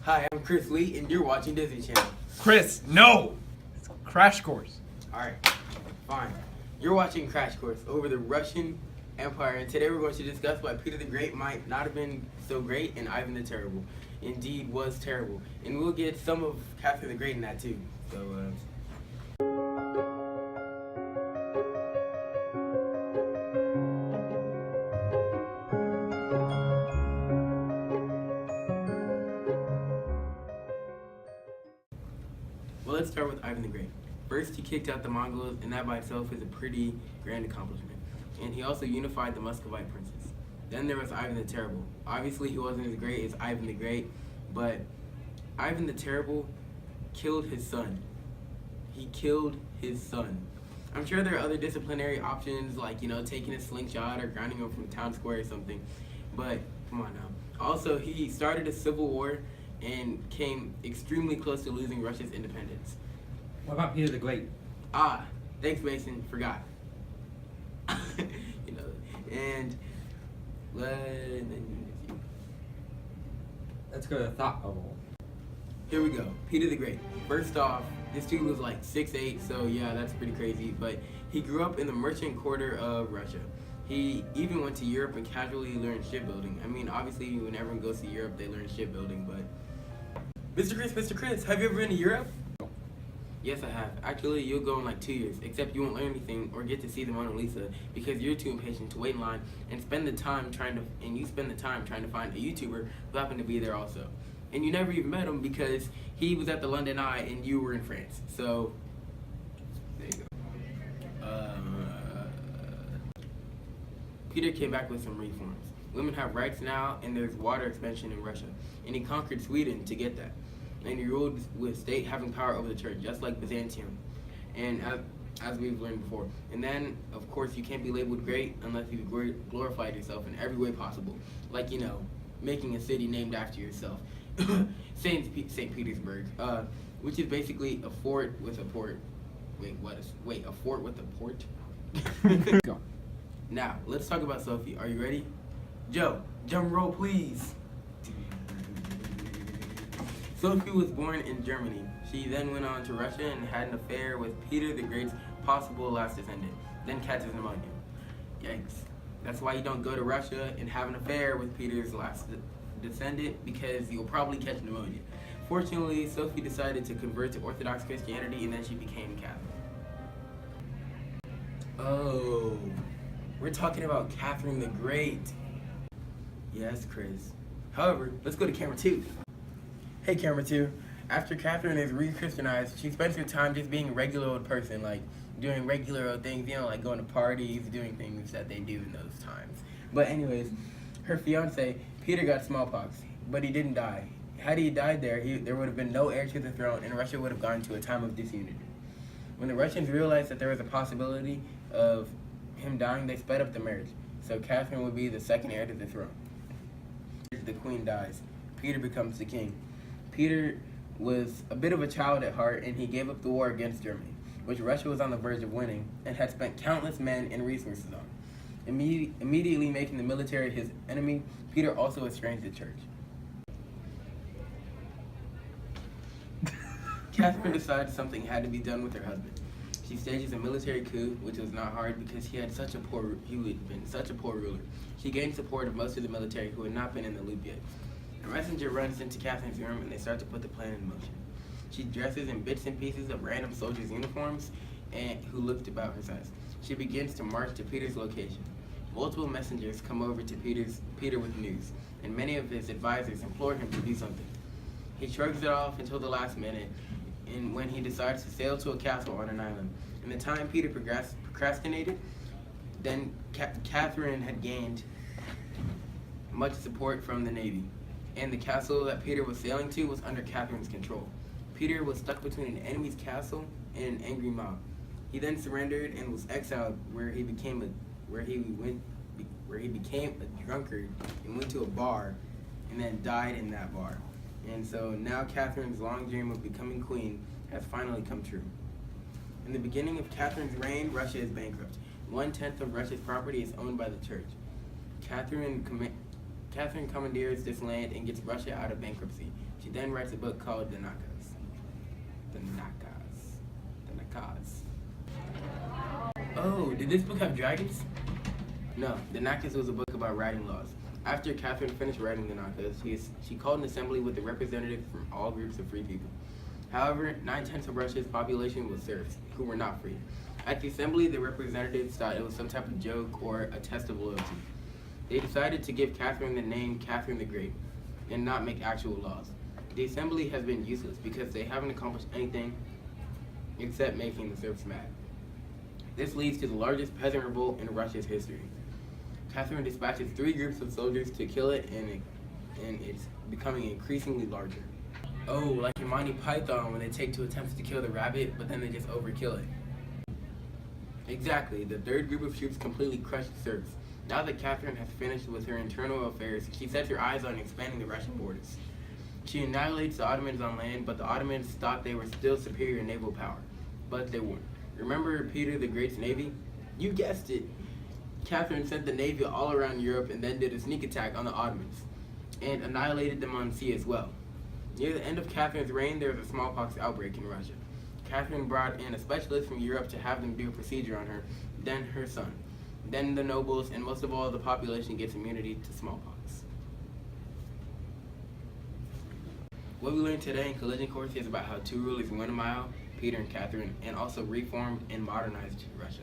Hi, I'm Chris Lee, and you're watching Disney Channel. Chris, no! It's Crash Course. Alright, fine. You're watching Crash Course over the Russian Empire, and today we're going to discuss why Peter the Great might not have been so great and Ivan the Terrible indeed was terrible. And we'll get some of Catherine the Great in that too. So, well, let's start with Ivan the Great. First, he kicked out the Mongols, and that by itself is a pretty grand accomplishment. And he also unified the Muscovite princes. Then there was Ivan the Terrible. Obviously, he wasn't as great as Ivan the Great, but Ivan the Terrible killed his son. He killed his son. I'm sure there are other disciplinary options, like, taking a slingshot or grounding him from town square or something, but come on now. Also, he started a civil war and came extremely close to losing Russia's independence. What about Peter the Great? Thanks, Mason. Forgot. And Let's go to the thought bubble. here we go. Peter the Great. First off, this dude was like 6'8", so yeah, that's pretty crazy. But he grew up in the merchant quarter of Russia. He even went to Europe and casually learned shipbuilding. I mean, obviously, when everyone goes to Europe, they learn shipbuilding, but... Mr. Chris, have you ever been to Europe? Yes, I have. Actually, you'll go in like 2 years, except you won't learn anything or get to see the Mona Lisa because you're too impatient to wait in line and spend the time trying to find a YouTuber who happened to be there also. And you never even met him because he was at the London Eye and you were in France. So, there you go. Peter came back with some reforms. Women have rights now, and there's water expansion in Russia. And he conquered Sweden to get that. And he ruled with state having power over the church, just like Byzantium, and as we've learned before. And then, of course, you can't be labeled great unless you've glorified yourself in every way possible, like making a city named after yourself, Saint Petersburg, which is basically a fort with a port. A fort with a port? Go. Now, let's talk about Sophie. Are you ready? Joe, drum roll, please. Sophie was born in Germany. She then went on to Russia and had an affair with Peter the Great's possible last descendant, then catches pneumonia. Yikes. That's why you don't go to Russia and have an affair with Peter's last descendant, because you'll probably catch pneumonia. Fortunately, Sophie decided to convert to Orthodox Christianity, and then she became Catholic. Oh, we're talking about Catherine the Great. Yes, Chris. However, let's go to camera 2. Hey, camera 2. After Catherine is re-Christianized, she spends her time just being a regular old person, like doing regular old things, like going to parties, doing things that they do in those times. But anyways, her fiance, Peter, got smallpox, but he didn't die. Had he died there would have been no heir to the throne, and Russia would have gone to a time of disunity. When the Russians realized that there was a possibility of him dying, they sped up the marriage, so Catherine would be the second heir to the throne. The queen dies. Peter becomes the king. Peter was a bit of a child at heart, and he gave up the war against Germany, which Russia was on the verge of winning and had spent countless men and resources on. Immediately making the military his enemy, Peter also estranged the church. Catherine decided something had to be done with her husband. She stages a military coup, which was not hard because he had been such a poor ruler. She gained support of most of the military who had not been in the loop yet. A messenger runs into Catherine's room and they start to put the plan in motion. She dresses in bits and pieces of random soldiers' uniforms and who looked about her size. She begins to march to Peter's location. Multiple messengers come over to Peter with news, and many of his advisors implore him to do something. He shrugs it off until the last minute, and when he decides to sail to a castle on an island. In the time Peter procrastinated, then Catherine had gained much support from the Navy, and the castle that Peter was sailing to was under Catherine's control. Peter was stuck between an enemy's castle and an angry mob. He then surrendered and was exiled, where he became a drunkard and went to a bar, and then died in that bar. And so now Catherine's long dream of becoming queen has finally come true. In the beginning of Catherine's reign, Russia is bankrupt. 1/10 of Russia's property is owned by the church. Catherine commandeers this land and gets Russia out of bankruptcy. She then writes a book called The Nakas. The Nakas. The Nakas. Oh, did this book have dragons? No, the Nakas was a book about writing laws. After Catherine finished writing the Nakas, she called an assembly with the representatives from all groups of free people. However, 9/10 of Russia's population was serfs, who were not free. At the assembly, the representatives thought it was some type of joke or a test of loyalty. They decided to give Catherine the name Catherine the Great and not make actual laws. The assembly has been useless because they haven't accomplished anything except making the serfs mad. This leads to the largest peasant revolt in Russia's history. Catherine dispatches 3 groups of soldiers to kill it, and it's becoming increasingly larger. Oh, like in Monty Python when they take 2 attempts to kill the rabbit, but then they just overkill it. Exactly, the 3rd group of troops completely crushed the serfs. Now that Catherine has finished with her internal affairs, she sets her eyes on expanding the Russian borders. She annihilates the Ottomans on land, but the Ottomans thought they were still superior in naval power. But they weren't. Remember Peter the Great's navy? You guessed it. Catherine sent the navy all around Europe and then did a sneak attack on the Ottomans, and annihilated them on sea as well. Near the end of Catherine's reign, there was a smallpox outbreak in Russia. Catherine brought in a specialist from Europe to have them do a procedure on her, then her son. Then the nobles, and most of all the population gets immunity to smallpox. What we learned today in Collision Course is about how 2 rulers went a mile, Peter and Catherine, and also reformed and modernized Russia.